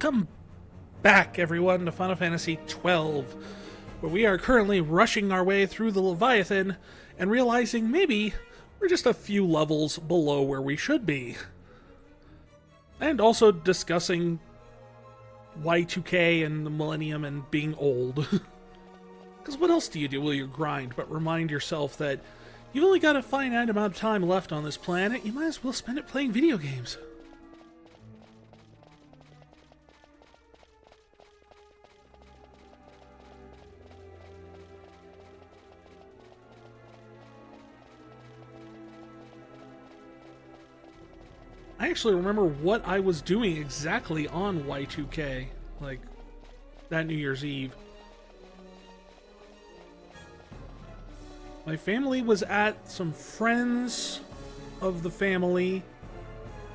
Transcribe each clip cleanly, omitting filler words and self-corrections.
Welcome back, everyone, to Final Fantasy XII, where we are currently rushing our way through the Leviathan and realizing maybe we're just a few levels below where we should be. And also discussing Y2K and the Millennium and being old. Because what else do you do while you grind but remind yourself that you've only got a finite amount of time left on this planet, you might as well spend it playing video games. I actually remember what I was doing exactly on Y2K, like that New Year's Eve. My family was at some friends of the family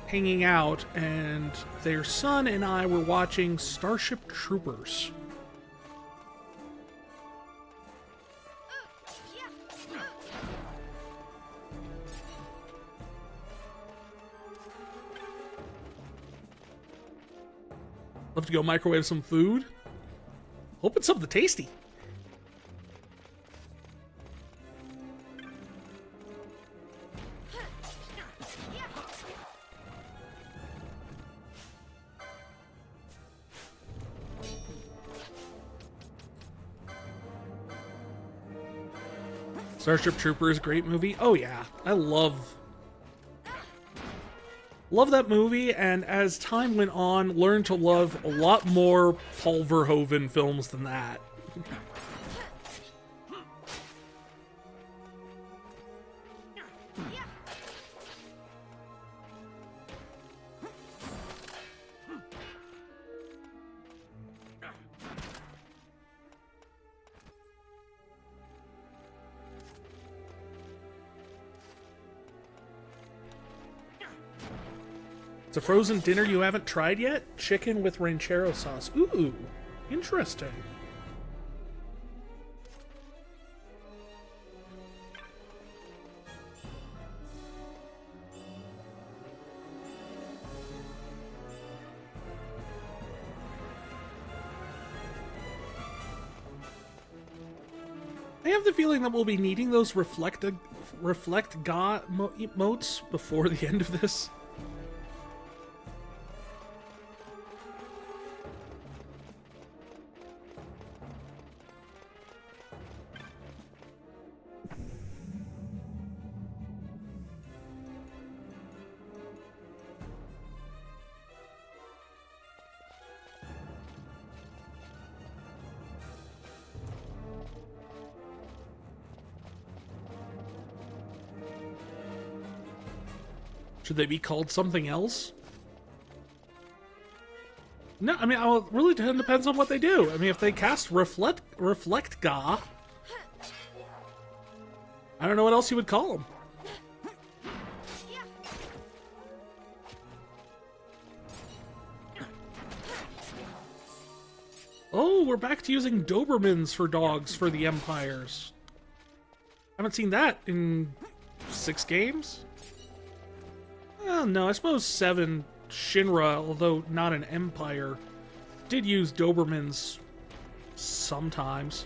hanging out, and their son and I were watching Starship Troopers. Love to go microwave some food. Hope it's something tasty. Starship Troopers, great movie. Oh yeah, I love that movie, and as time went on, learned to love a lot more Paul Verhoeven films than that. It's a frozen dinner you haven't tried yet? Chicken with ranchero sauce. Ooh, interesting. I have the feeling that we'll be needing those reflect Ga emotes before the end of this. Should they be called something else? No, I mean, it really depends on what they do. I mean, if they cast Reflect Ga, I don't know what else you would call them. Oh, we're back to using Dobermans for dogs for the Empires. Haven't seen that in 6 games? Well, no, I suppose 7, Shinra, although not an Empire, did use Dobermans sometimes.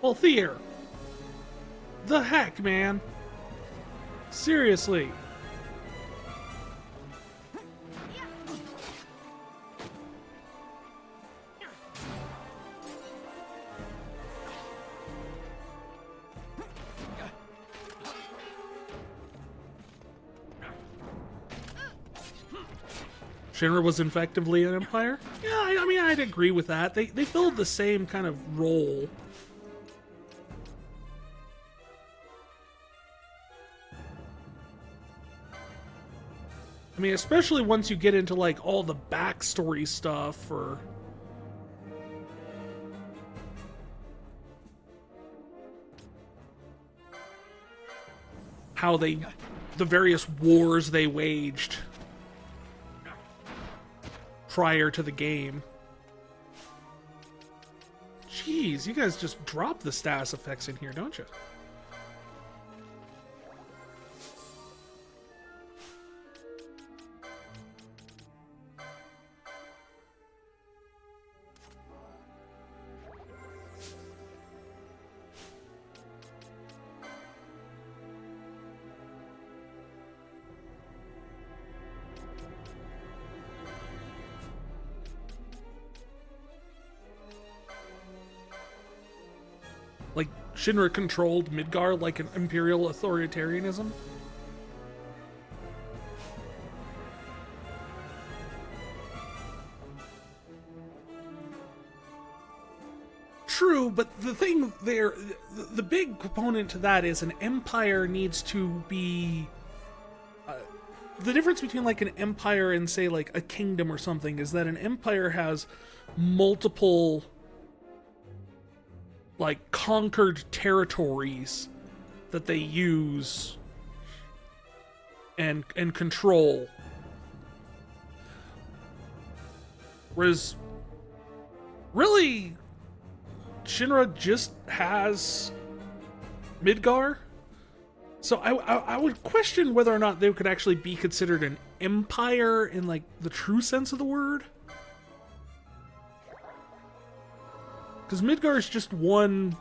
Well, Thier, the heck, man? Seriously. Shinra was effectively an empire? Yeah, I mean, I'd agree with that. They filled the same kind of role. I mean, especially once you get into, like, all the backstory stuff, or how the various wars they waged prior to the game. Jeez. Jeez, you guys just drop the status effects in here, don't you? Like, Shinra controlled Midgar like an imperial authoritarianism? True, but the thing there, the big component to that is an empire needs to be... the difference between, like, an empire and, say, like, a kingdom or something is that an empire has multiple... like, conquered territories that they use and control. Whereas, really, Shinra just has Midgar. So I would question whether or not they could actually be considered an empire in, like, the true sense of the word. Because Midgar is just one...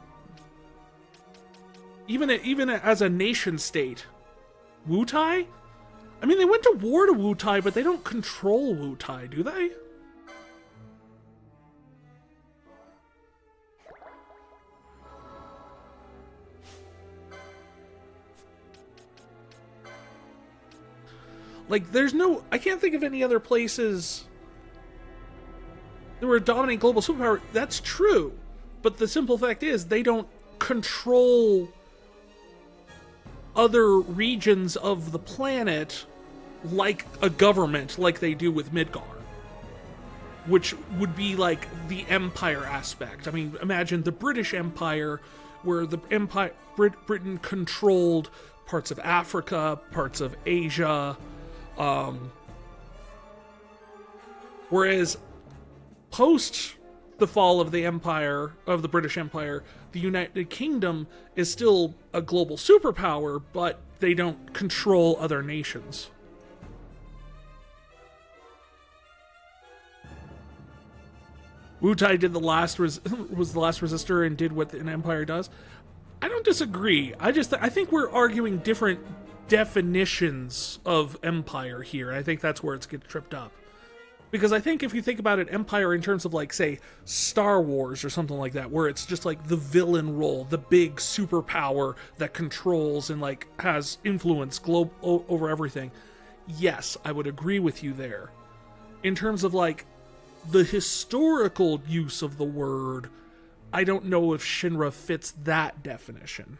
Even as a nation state. Wutai? I mean, they went to war to Wutai, but they don't control Wutai, do they? Like, there's no... I can't think of any other places... they were a dominant global superpower. That's true. But the simple fact is, they don't control other regions of the planet like a government, like they do with Midgar. Which would be like the empire aspect. I mean, imagine the British Empire, where the empire Britain controlled parts of Africa, parts of Asia, whereas post the fall of the empire, of the British Empire, the United Kingdom is still a global superpower, but they don't control other nations. Wutai did the last was the last resistor and did what an empire does. I don't disagree. I think we're arguing different definitions of empire here. I think that's where it gets tripped up. Because I think if you think about it, empire in terms of, like, say, Star Wars or something like that, where it's just like the villain role, the big superpower that controls and, like, has influence over everything. Yes, I would agree with you there. In terms of, like, the historical use of the word, I don't know if Shinra fits that definition.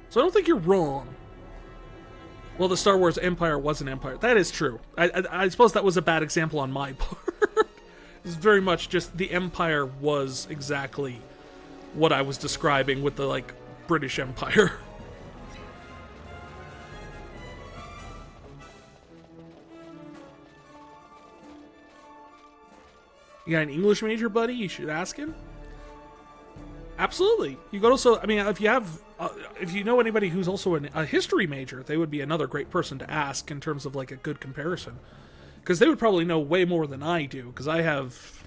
So I don't think you're wrong. Well, the Star Wars Empire was an empire. That is true. I suppose that was a bad example on my part. It's very much just the Empire was exactly what I was describing with the, like, British Empire. You got an English major, buddy? You should ask him. Absolutely. You could also, I mean, if you know anybody who's also a history major, they would be another great person to ask in terms of, like, a good comparison. Because they would probably know way more than I do, because I have...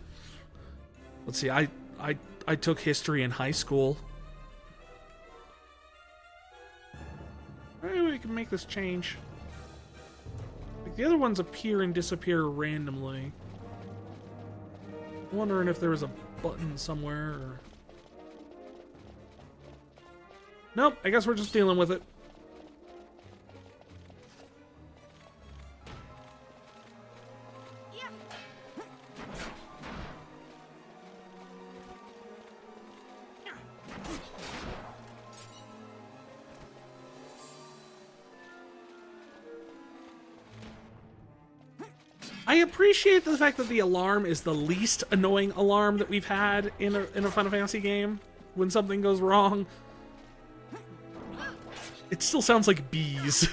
Let's see, I took history in high school. Maybe we can make this change. Like, the other ones appear and disappear randomly. I'm wondering if there was a button somewhere, or... Nope, I guess we're just dealing with it. I appreciate the fact that the alarm is the least annoying alarm that we've had in a Final Fantasy game when something goes wrong. It still sounds like bees.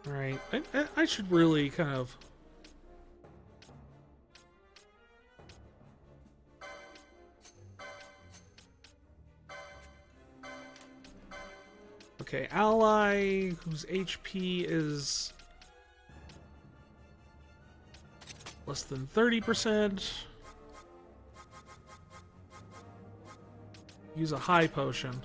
Alright, I should really kind of... Okay, ally whose HP is less than 30%. Use a high potion.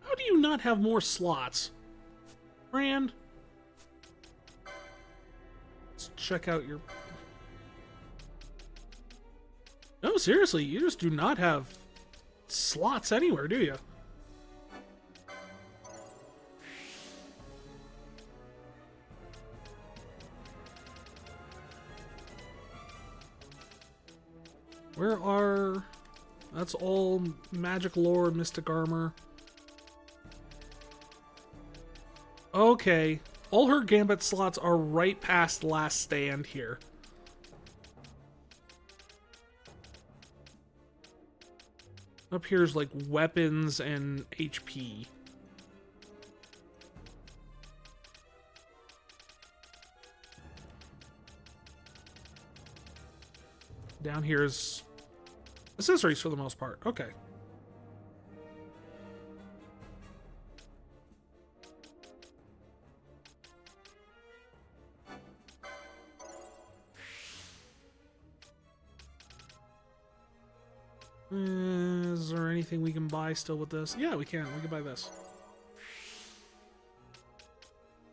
How do you not have more slots? Brand? Let's check out your... No, seriously, you just do not have slots anywhere, do you? Where are... That's all magic lore, mystic armor. Okay. All her gambit slots are right past last stand here. Up here is like weapons and HP. Down here is accessories for the most part. Okay. Is there anything we can buy still with this? Yeah, we can. We can buy this.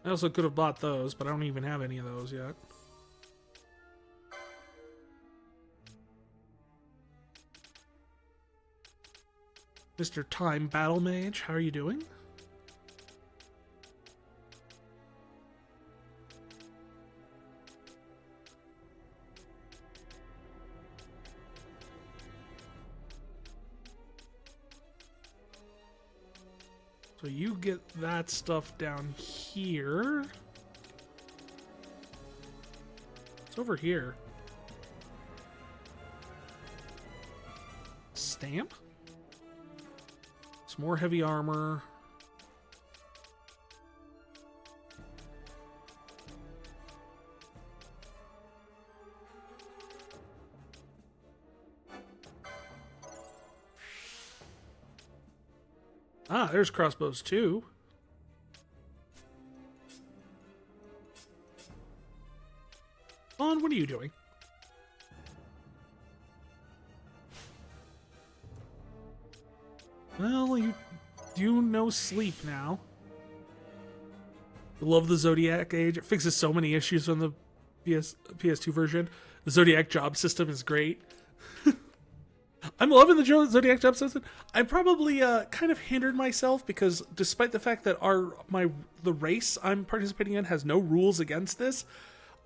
I also could have bought those, but I don't even have any of those yet. Mr. Time Battle Mage, how are you doing? So you get that stuff down here. It's over here. Stamp? Some more heavy armor. Ah, there's crossbows too. Vaughn, what are you doing? Well, you do no sleep now. I love the Zodiac Age. It fixes so many issues on the PS2 version. The Zodiac job system is great. I'm loving the Zodiac job system. I probably kind of hindered myself because despite the fact that the race I'm participating in has no rules against this,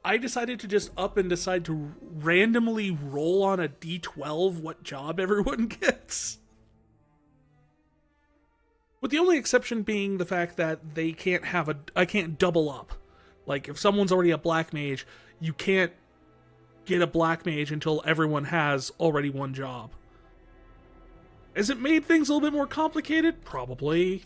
I decided to just up and decide to randomly roll on a D12 what job everyone gets. With the only exception being the fact that they can't have I can't double up. Like, if someone's already a black mage, you can't get a black mage until everyone has already one job. Has it made things a little bit more complicated? Probably.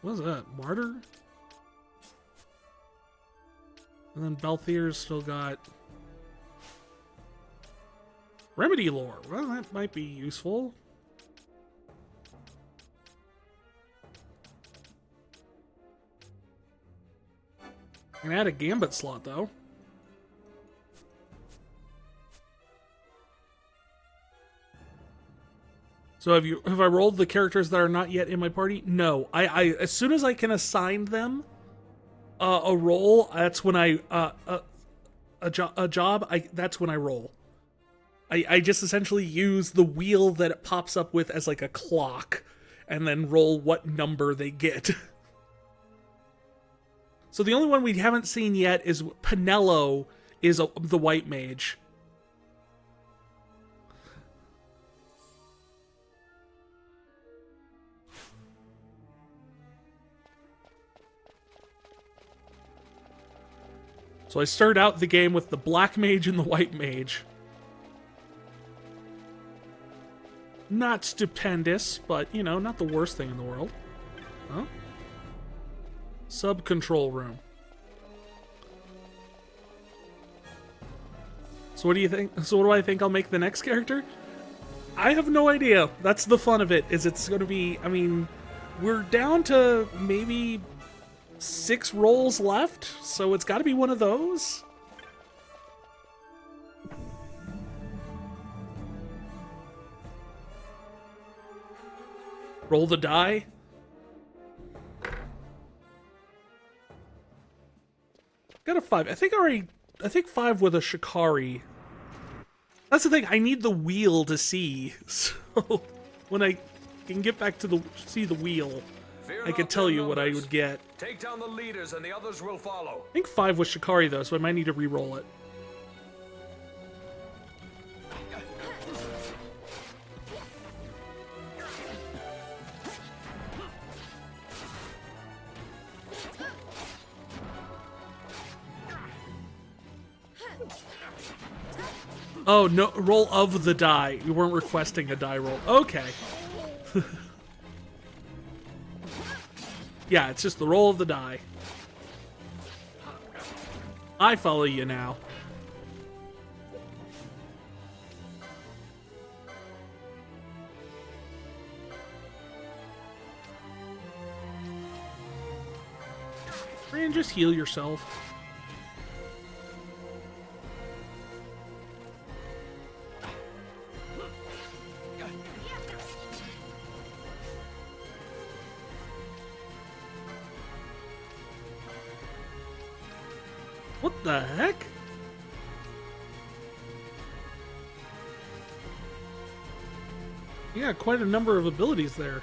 What is that? Martyr? And then Balthier's still got Remedy lore. Well, that might be useful. I can add a Gambit slot, though. So have I rolled the characters that are not yet in my party? No. I as soon as I can assign them a role, that's when a job. That's when I roll. I just essentially use the wheel that it pops up with as like a clock, and then roll what number they get. So the only one we haven't seen yet is Penelo is the white mage. So I start out the game with the black mage and the white mage. Not stupendous, but, you know, not the worst thing in the world. Huh? Sub-control room. So what do you think? So what do I think I'll make the next character? I have no idea. That's the fun of it, is it's going to be, I mean, we're down to maybe 6 rolls left, so it's got to be one of those. Roll the die. Got a 5. I think 5 with a Shikari. That's the thing, I need the wheel to see. So when I can get back to see the wheel, I can tell you what I would get. Take down the leaders and the others will follow. I think 5 was Shikari though, so I might need to re-roll it. Oh, no, roll of the die. You weren't requesting a die roll. Okay. Yeah, it's just the roll of the die. I follow you now. And just heal yourself. What the heck? You got quite a number of abilities there.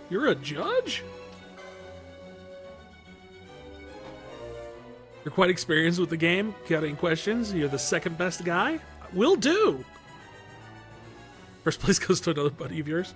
You're a judge? You're quite experienced with the game. Got any questions? You're the second best guy? Will do! First place goes to another buddy of yours.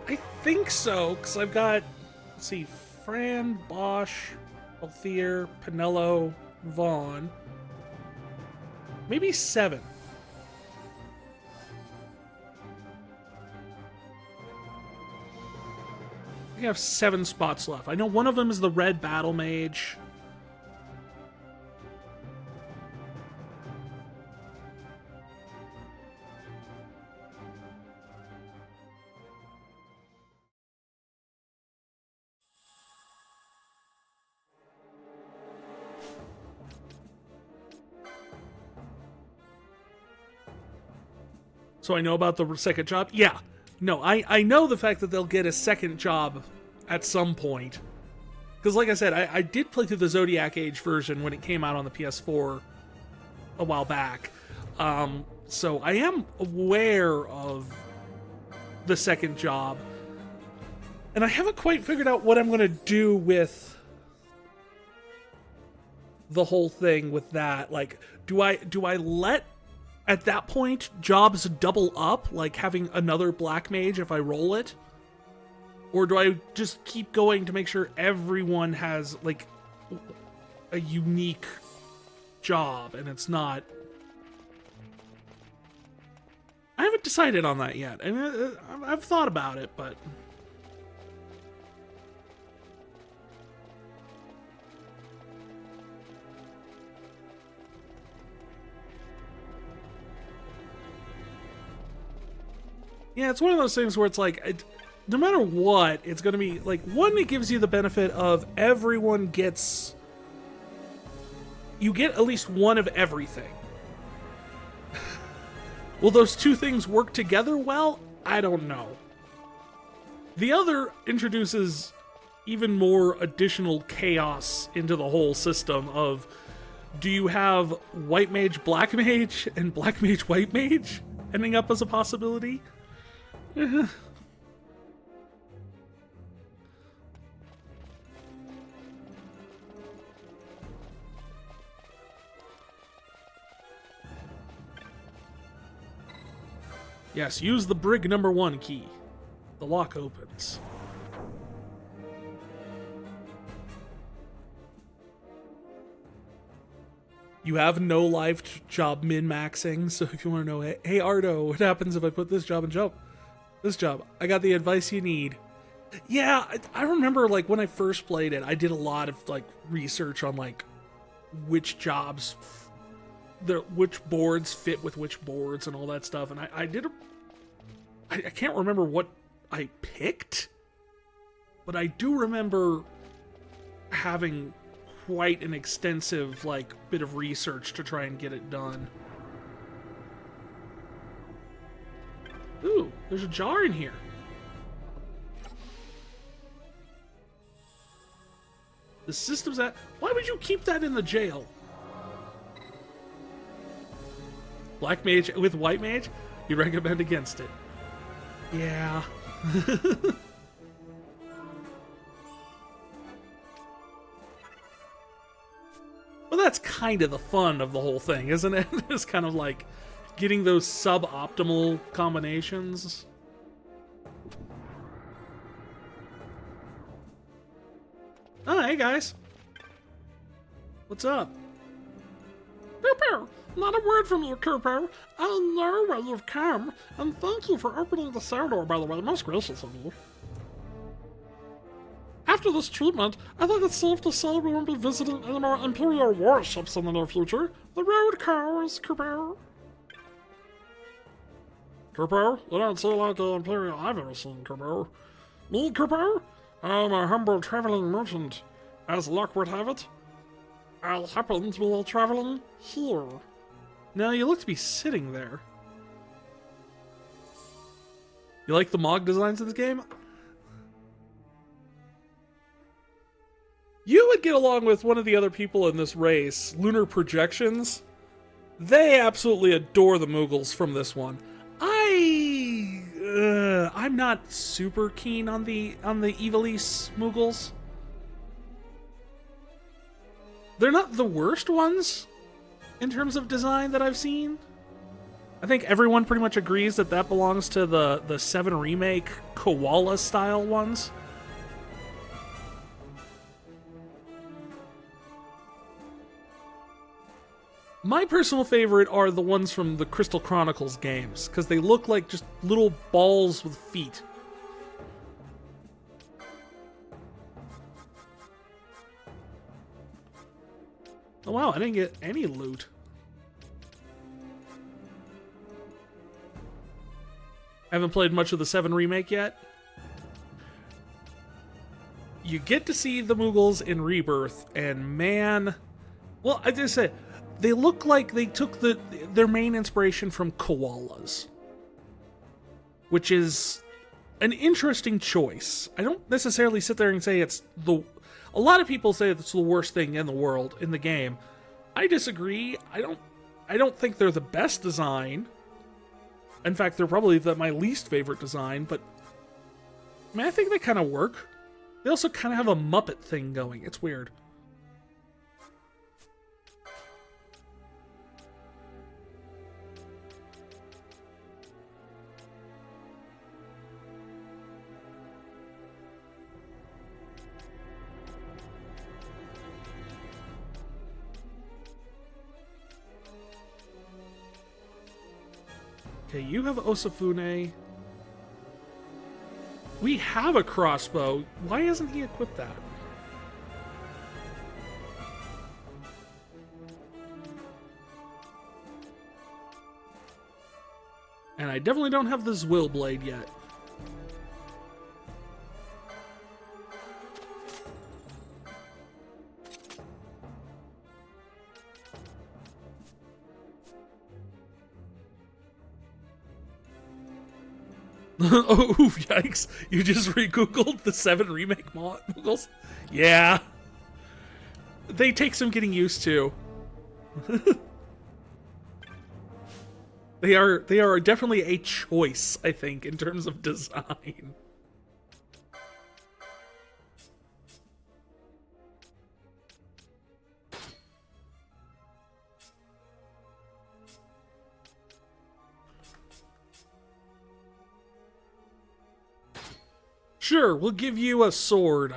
I think so, because I've got, let's see, Fran, Bosch, Althea, Penelo, Vaughn. Maybe 7. I think I have 7 spots left. I know one of them is the red battle mage. So I know about the second job? Yeah. No, I know the fact that they'll get a second job at some point. Because like I said, I did play through the Zodiac Age version when it came out on the PS4 a while back. So I am aware of the second job. And I haven't quite figured out what I'm going to do with the whole thing with that. Like, do I let, at that point, jobs double up, like having another black mage if I roll it? Or do I just keep going to make sure everyone has, like, a unique job and it's not... I haven't decided on that yet. I mean, I've thought about it, but... Yeah, it's one of those things where it's like, no matter what, it's going to be, like, one, it gives you the benefit of everyone gets... You get at least one of everything. Will those two things work together well? I don't know. The other introduces even more additional chaos into the whole system of, do you have white mage, black mage, and black mage, white mage ending up as a possibility? Yes, use the brig number 1 key. The lock opens. You have no live job min-maxing, so if you want to know, hey Ardo, what happens if I put this job and jump? This job. I got the advice you need. Yeah, I remember, like, when I first played it, I did a lot of, like, research on, like, which jobs, which boards fit with which boards and all that stuff, and I can't remember what I picked, but I do remember having quite an extensive, like, bit of research to try and get it done. Ooh, there's a jar in here. The system's at... Why would you keep that in the jail? Black mage with white mage? You recommend against it. Yeah. Well, that's kind of the fun of the whole thing, isn't it? It's kind of like getting those suboptimal combinations. Oh, hey guys. What's up? Cooper, not a word from you, Cooper. I know where you've come, and thank you for opening the cell door, by the way. Most gracious of you. After this treatment, I think it's safe to say we won't be visiting any more Imperial warships in the near future. The road calls, Cooper. Cooper, you don't seem like the Imperial I've ever seen, Cooper. Me, Cooper? I'm a humble traveling merchant. As luck would have it, I happen to be traveling here. Now, you look to be sitting there. You like the Mog designs in this game? You would get along with one of the other people in this race, Lunar Projections. They absolutely adore the Moogles from this one. I'm not super keen on the Evilise Moogles. They're not the worst ones in terms of design that I've seen. I think everyone pretty much agrees that that belongs to the XII Remake Koala style ones. My personal favorite are the ones from the Crystal Chronicles games, because they look like just little balls with feet. Oh wow, I didn't get any loot. I haven't played much of the 7 Remake yet. You get to see the Moogles in Rebirth, and man... Well, I just said... They look like they took their main inspiration from koalas. which is an interesting choice. I don't necessarily sit there and say it's the... A lot of people say it's the worst thing in the world, in the game. I disagree. I don't think they're the best design. In fact, they're probably my least favorite design, but I mean, I think they kind of work. They also kind of have a Muppet thing going. It's weird. Okay, you have Osafune. We have a crossbow. Why hasn't he equipped that? And I definitely don't have this will blade yet. Oh, yikes. You just re-googled the 7 remake models? Yeah. They take some getting used to. They are definitely a choice, I think, in terms of design. Sure, we'll give you a sword.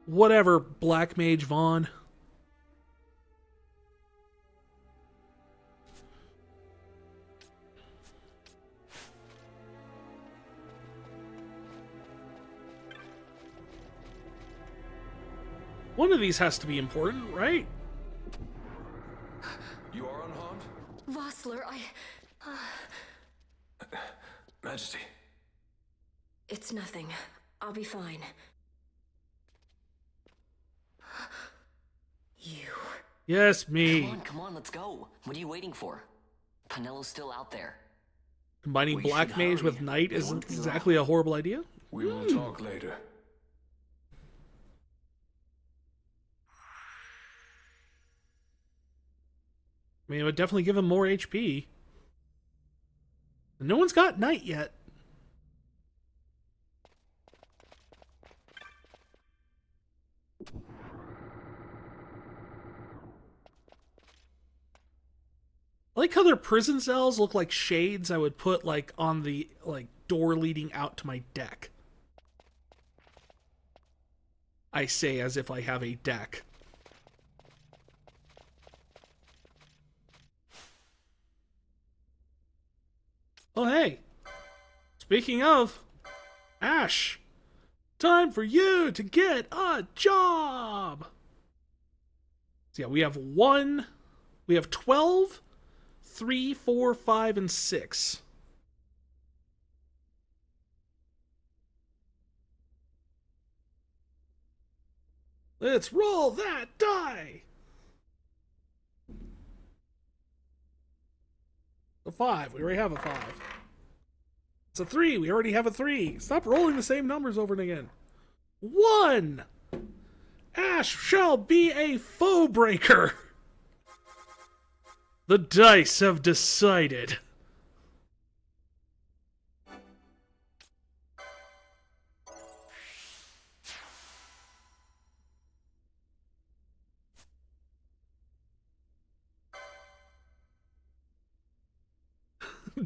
Whatever, Black Mage Vaughn. One of these has to be important, right? You are unharmed? Vossler, Majesty. It's nothing. I'll be fine. You. Yes, me. Come on, let's go. What are you waiting for? Penelo's still out there. Combining We Black should Mage hurry. with Knight It isn't won't be exactly a horrible idea. We will talk later. I mean, it would definitely give him more HP. No one's got Knight yet. I like how their prison cells look like shades I would put like on the door leading out to my deck. I say as if I have a deck. Oh hey, speaking of, Ash, time for you to get a job. So yeah, we have 12, 3, 4, 5, and 6. Let's roll that die. A 5. We already have a 5. It's a 3. We already have a 3. Stop rolling the same numbers over and again. 1. Ash shall be a foe breaker. The dice have decided.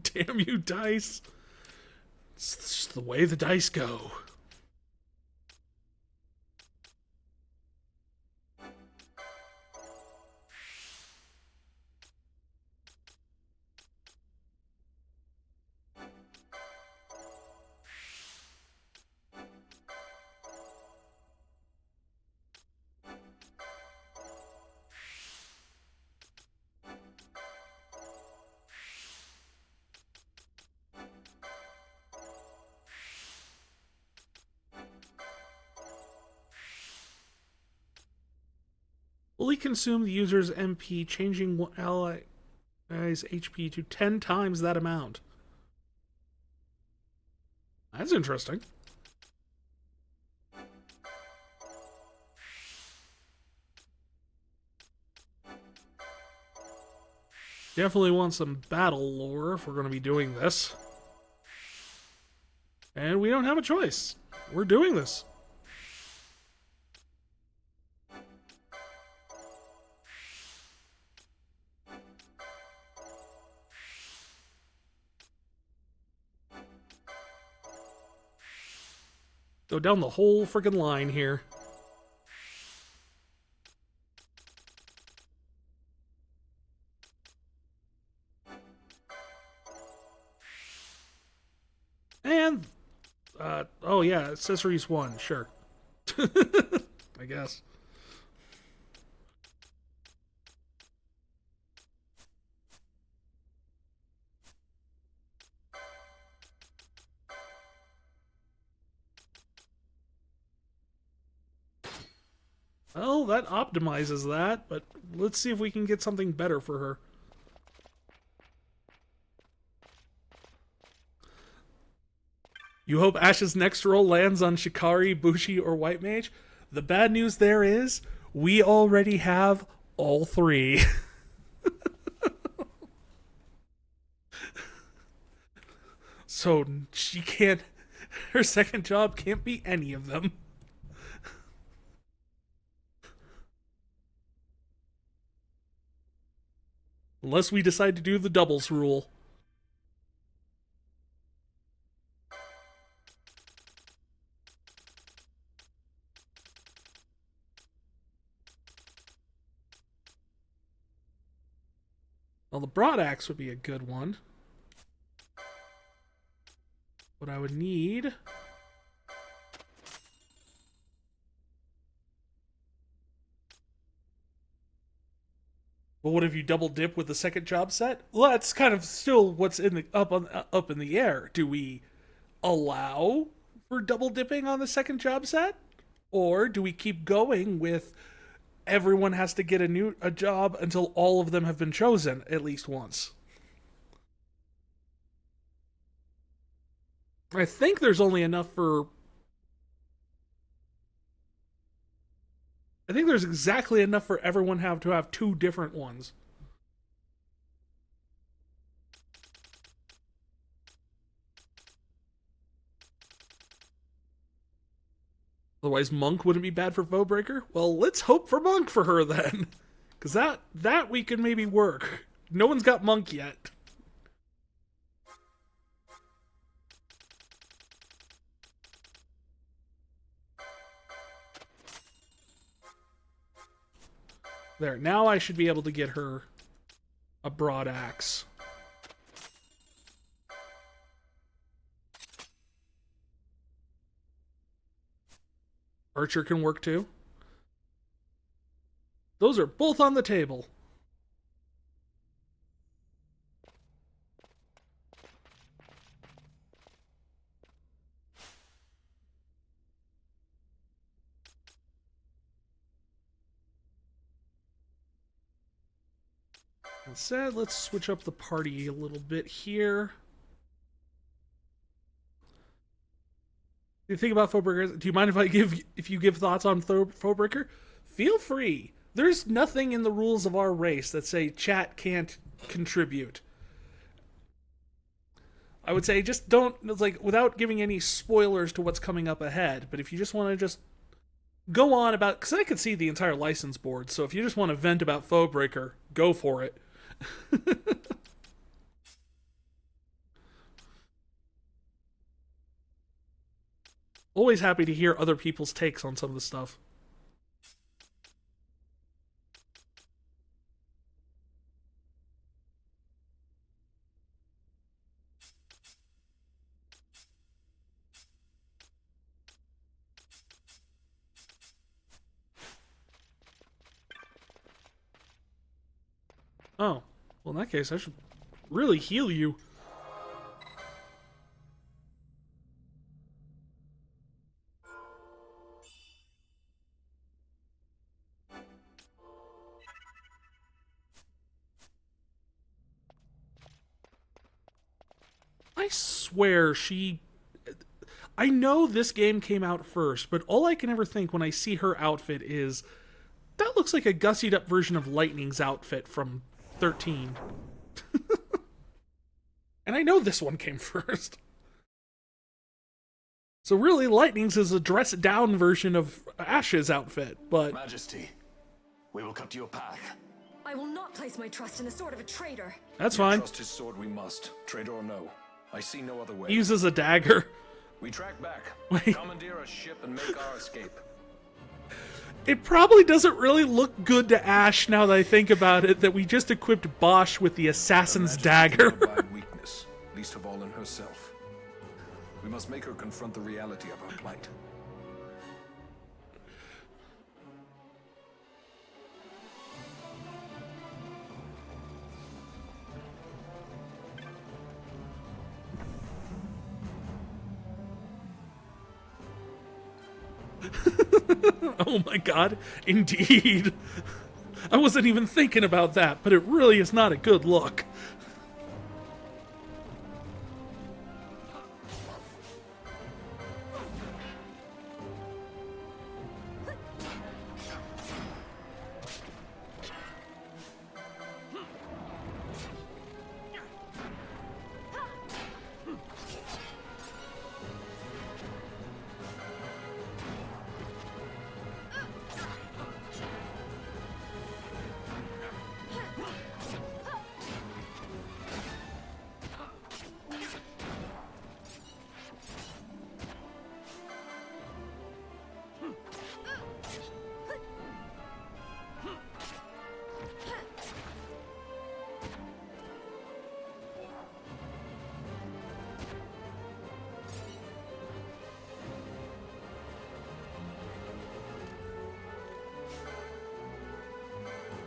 Damn you, dice. It's just the way the dice go. Fully consume the user's MP, changing one ally Guys, HP to 10 times that amount. That's interesting. Definitely want some battle lore if we're going to be doing this. And we don't have a choice. We're doing this. Go down the whole freaking line here. And, oh yeah, accessories 1, sure. I guess. Well, that optimizes that, but let's see if we can get something better for her. You hope Ash's next roll lands on Shikari, Bushi, or White Mage? The bad news there is, we already have all 3. So she can't, her second job can't be any of them. Unless we decide to do the doubles rule. Well, the broad axe would be a good one. What I would need... Well, what if you double dip with the second job set? Well, that's kind of still what's in the up in the air. Do we allow for double dipping on the second job set, or do we keep going with everyone has to get a job until all of them have been chosen at least once? I think there's only enough for... I think there's exactly enough for everyone to have 2 different ones. Otherwise, Monk wouldn't be bad for Foebreaker? Well, let's hope for Monk for her then. Because that we can maybe work. No one's got Monk yet. There, now I should be able to get her a broad axe. Archer can work too. Those are both on the table. Instead, let's switch up the party a little bit here. Do you think about Foebreaker? Do you mind if you give thoughts on Foebreaker? Feel free. There's nothing in the rules of our race that say chat can't contribute. I would say just don't, like, without giving any spoilers to what's coming up ahead, but if you just want to just go on about, because I could see the entire license board, so if you just want to vent about Foebreaker, go for it. Always happy to hear other people's takes on some of the stuff. Oh, well, in that case, I should really heal you. I swear I know this game came out first, but all I can ever think when I see her outfit is, that looks like a gussied up version of Lightning's outfit from 13. And I know this one came first. So really, Lightning's is a dressed down version of Ash's outfit, but... Majesty, we will cut you a path. I will not place my trust in the sword of a traitor. That's fine. Trust his sword we must, traitor or no. I see no other way. He uses a dagger. We track back, Wait. commandeer a ship and make our escape. It probably doesn't really look good to Ash now that I think about it, that we just equipped Bosch with the assassin's dagger. By weakness, least of all in herself. We must make her confront the reality of our plight. Oh my god, indeed. I wasn't even thinking about that, but it really is not a good look.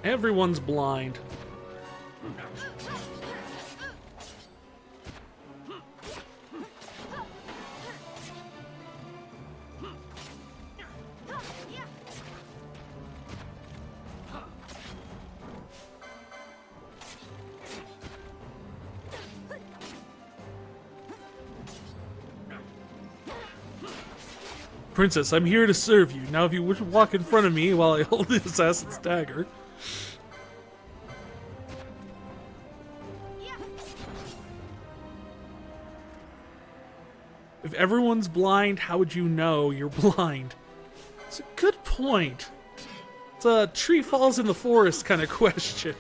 Everyone's blind. Princess, I'm here to serve you. Now if you would walk in front of me while I hold the assassin's dagger. If everyone's blind, how would you know you're blind? It's a good point. It's a tree falls in the forest kind of question.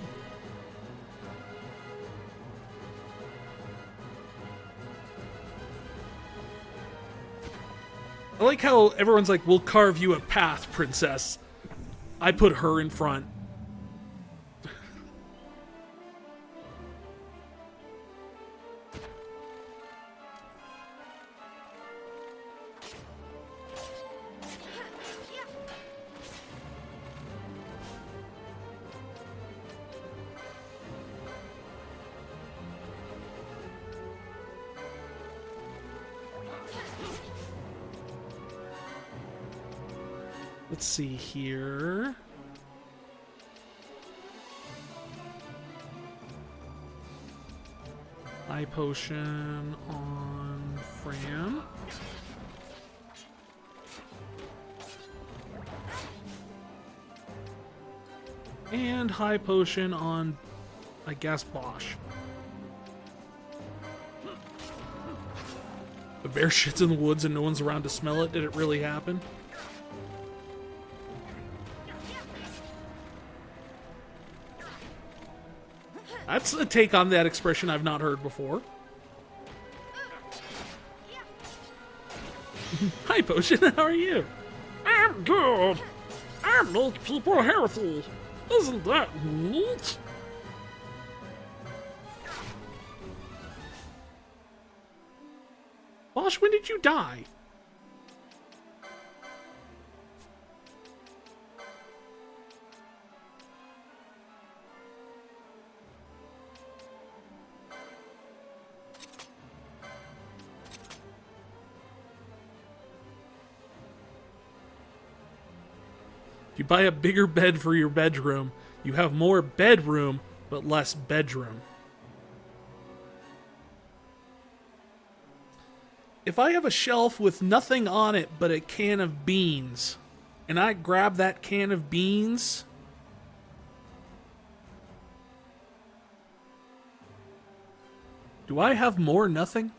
I like how everyone's like, we'll carve you a path, princess. I put her in front. Let's see here. High potion on Fran. And high potion on, I guess, Bosch. The bear shits in the woods and no one's around to smell it. Did it really happen? That's a take on that expression I've not heard before. Hi, Potion, how are you? I'm good. I make people healthy. Isn't that neat? Bosch, when did you die? If you buy a bigger bed for your bedroom, you have more bedroom, but less bedroom. if I have a shelf with nothing on it but a can of beans, and I grab that can of beans, do I have more nothing?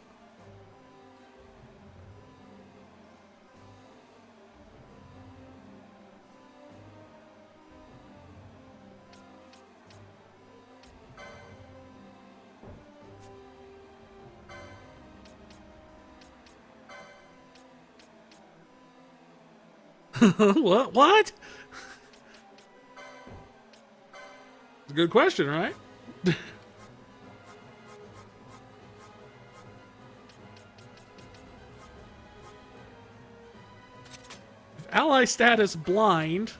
What? It's a good question, right? Ally status blind.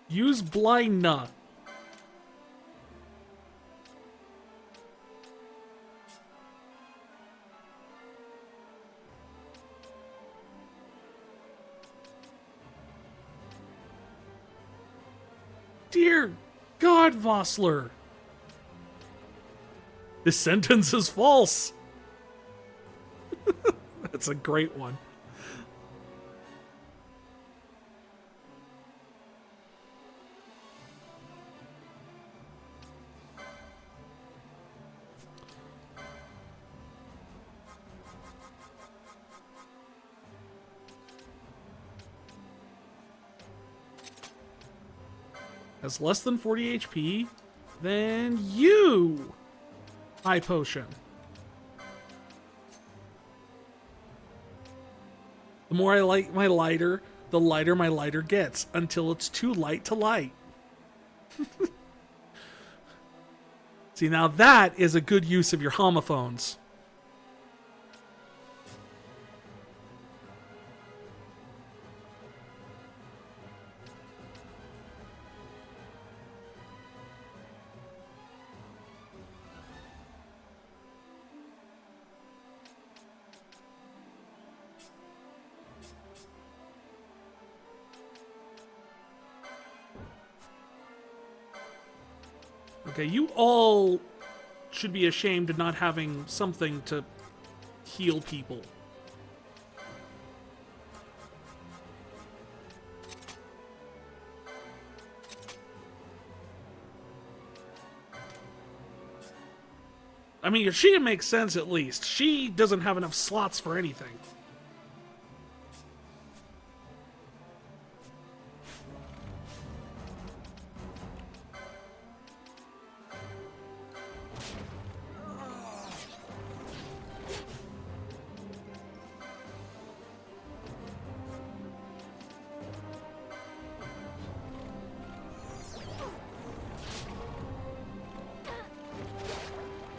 Use blind nut. Dear God, Vossler. This sentence is false. That's a great one. Has less than 40 HP, then you! High potion. The more I light my lighter, the lighter my lighter gets, until it's too light to light. See, now that is a good use of your homophones. Okay, you all should be ashamed of not having something to heal people. I mean, she makes sense at least. She doesn't have enough slots for anything.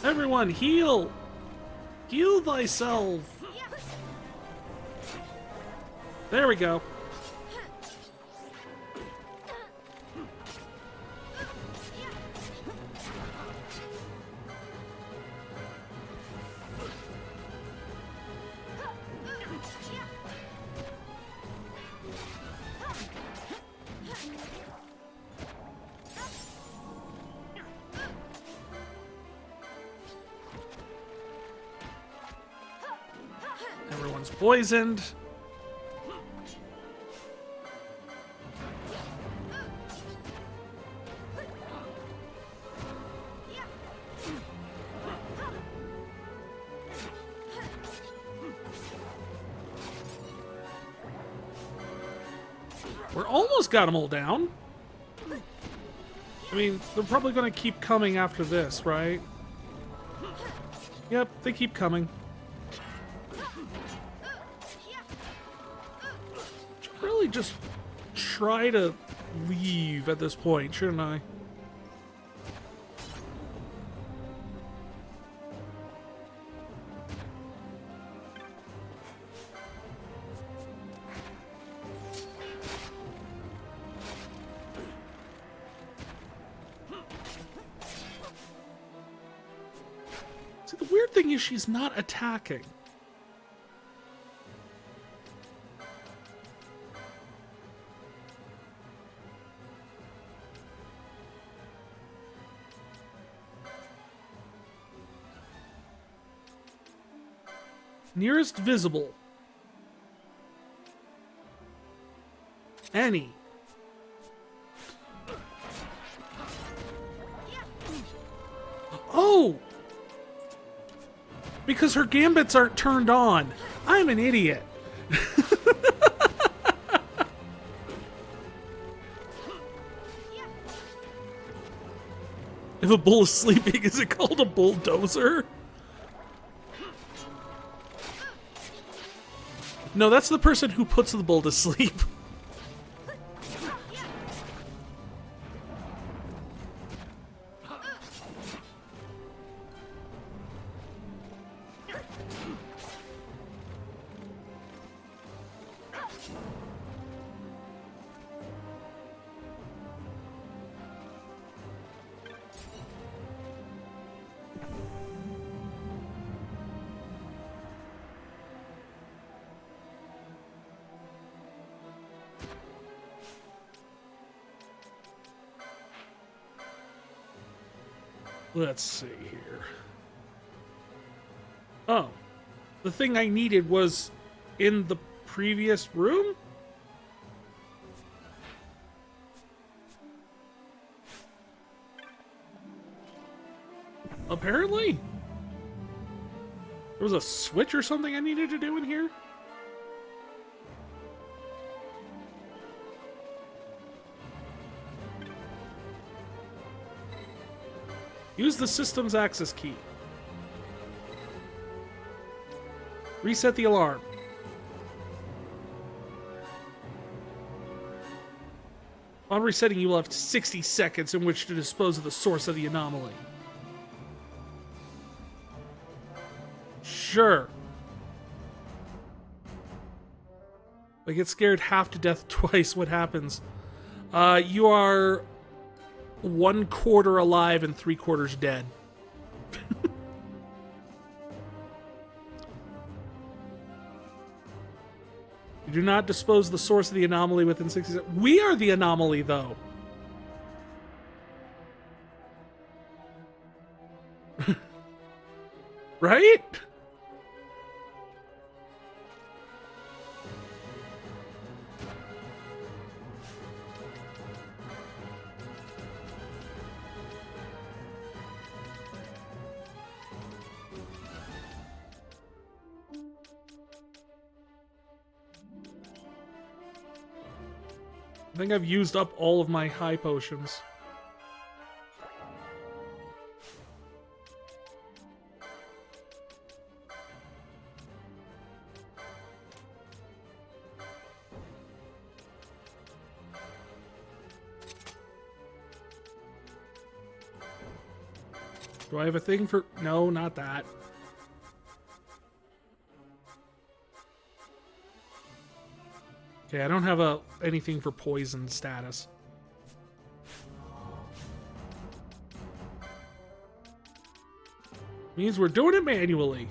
Everyone, heal! Heal thyself! There we go. Everyone's poisoned. We're almost got them all down. I mean, they're probably going to keep coming after this, right? Yep, they keep coming. Should really just try to leave at this point, shouldn't I? See, the weird thing is she's not attacking. Nearest visible. Any. Oh! Because her gambits aren't turned on. I'm an idiot. If a bull is sleeping, is it called a bulldozer? No, that's the person who puts the bull to sleep. Let's see here. Oh. The thing I needed was in the previous room? Apparently. There was a switch or something I needed to do in here? Use the system's access key. Reset the alarm. On resetting, you will have 60 seconds in which to dispose of the source of the anomaly. Sure. If I get scared half to death twice, what happens? You are 1/4 alive and 3/4 dead. You do not dispose of the source of the anomaly within 60 seconds. We are the anomaly, though. Right? I think I've used up all of my high potions. Do I have a thing for... No, not that. Okay, I don't have anything for poison status. Means we're doing it manually.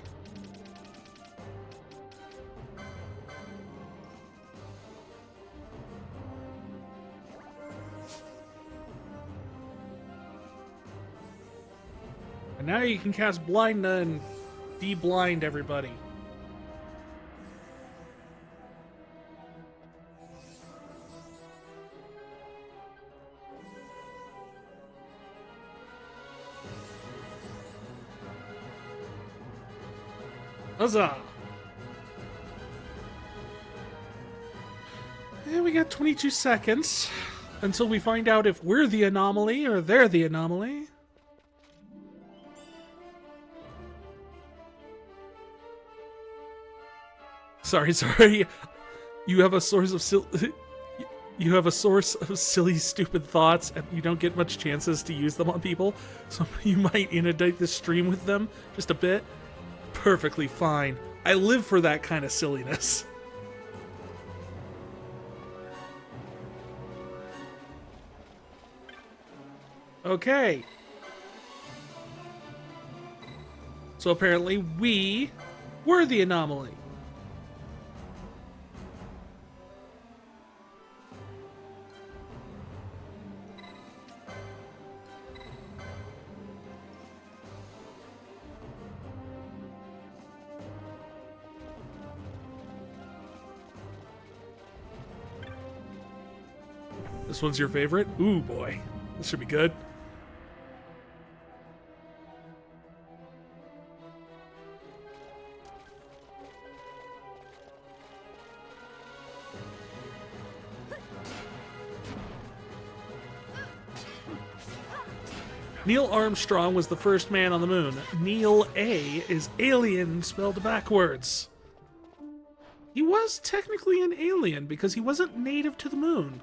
And now you can cast blind and de-blind everybody. Huzzah! And we got 22 seconds until we find out if we're the anomaly or they're the anomaly. Sorry. You have a source of silly, stupid thoughts, and you don't get much chances to use them on people. So you might inundate this stream with them just a bit. Perfectly fine. I live for that kind of silliness. Okay. So apparently we were the anomaly. This one's your favorite? Ooh, boy. This should be good. Neil Armstrong was the first man on the moon. Neil A is alien spelled backwards. He was technically an alien because he wasn't native to the moon.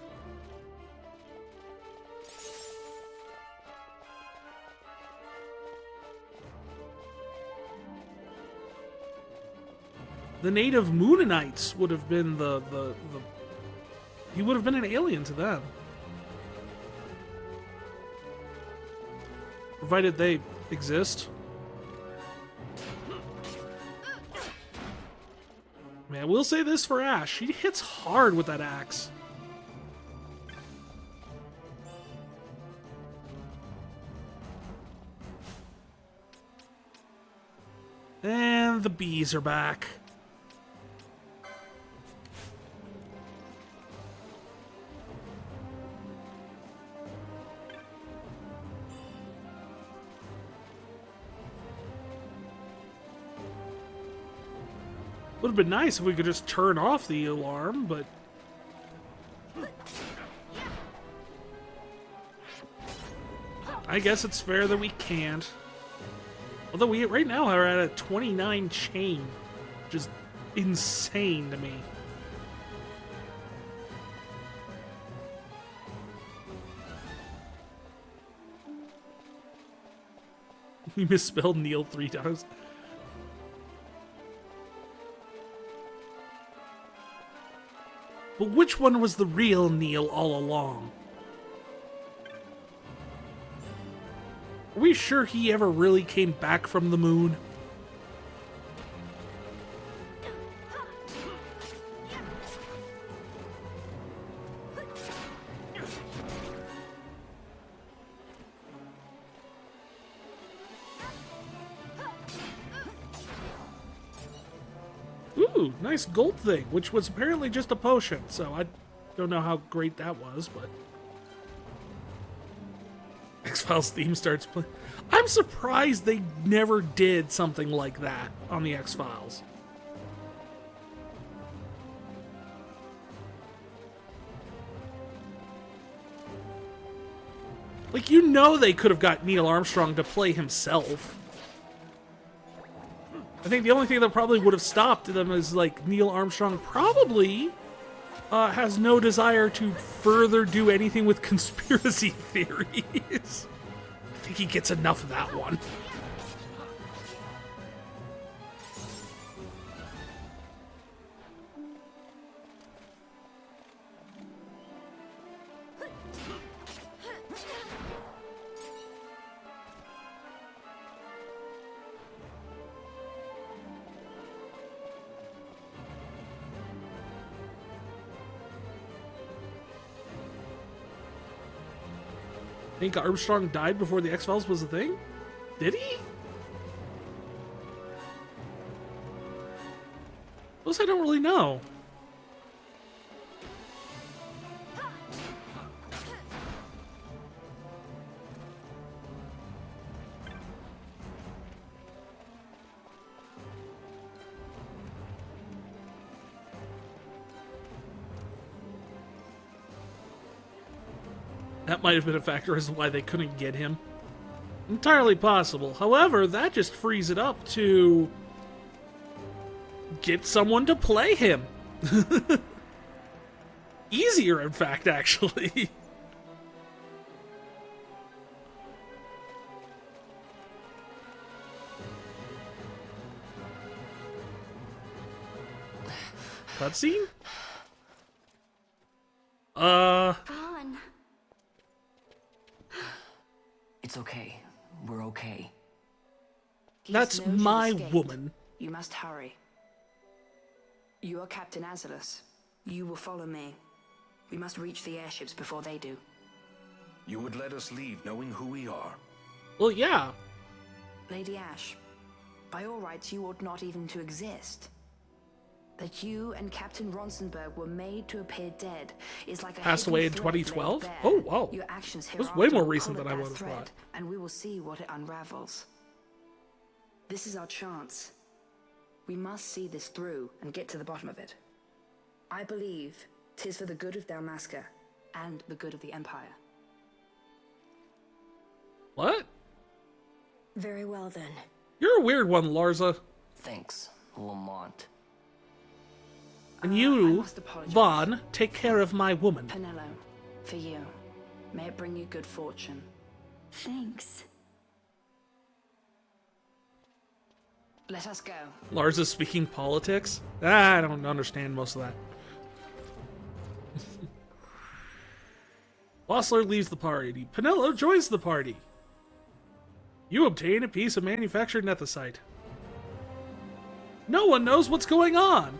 The native Moonanites would have been he would have been an alien to them. Provided they exist. Man, we'll say this for Ash. She hits hard with that axe. And the bees are back. Would have been nice if we could just turn off the alarm, but... I guess it's fair that we can't. Although we right now are at a 29 chain, which is insane to me. You misspelled Neil 3 times. But which one was the real Neil all along? Are we sure he ever really came back from the moon? Ooh, nice gold thing, which was apparently just a potion, so I don't know how great that was, but... X-Files theme starts playing. I'm surprised they never did something like that on the X-Files. Like, you know they could have got Neil Armstrong to play himself. I think the only thing that probably would have stopped them is, like, Neil Armstrong probably has no desire to further do anything with conspiracy theories. I think he gets enough of that one. I think Armstrong died before the X-Files was a thing? Did he? Those I don't really know. That might have been a factor as to why they couldn't get him. Entirely possible. However, that just frees it up to get someone to play him. Easier, in fact, actually. Cutscene? Vaughn. It's okay. We're okay. That's He's known my you've escaped. woman. You must hurry. You are Captain Azulus. You will follow me. We must reach the airships before they do. You would let us leave knowing who we are. Well, yeah. Lady Ash, by all rights, you ought not even to exist. That you and Captain Ronsenberg were made to appear dead is like a Passed hidden away in thread 2012? laid bare. Oh, wow. Your actions It was hereafter way more will recent pull than at I that would have thread, thought. and we will see what it unravels. This is our chance. We must see this through and get to the bottom of it. I believe 'tis for the good of Dalmasca and the good of the Empire. What? Very well then. You're a weird one, Larza. Thanks, Lamont. And I you, must apologize. Vaughn, take care of my woman. Penelo, for you. May it bring you good fortune. Thanks. Let us go. Larza's speaking politics? I don't understand most of that. Bossler leaves the party. Penelo joins the party. You obtain a piece of manufactured nethicite. No one knows what's going on.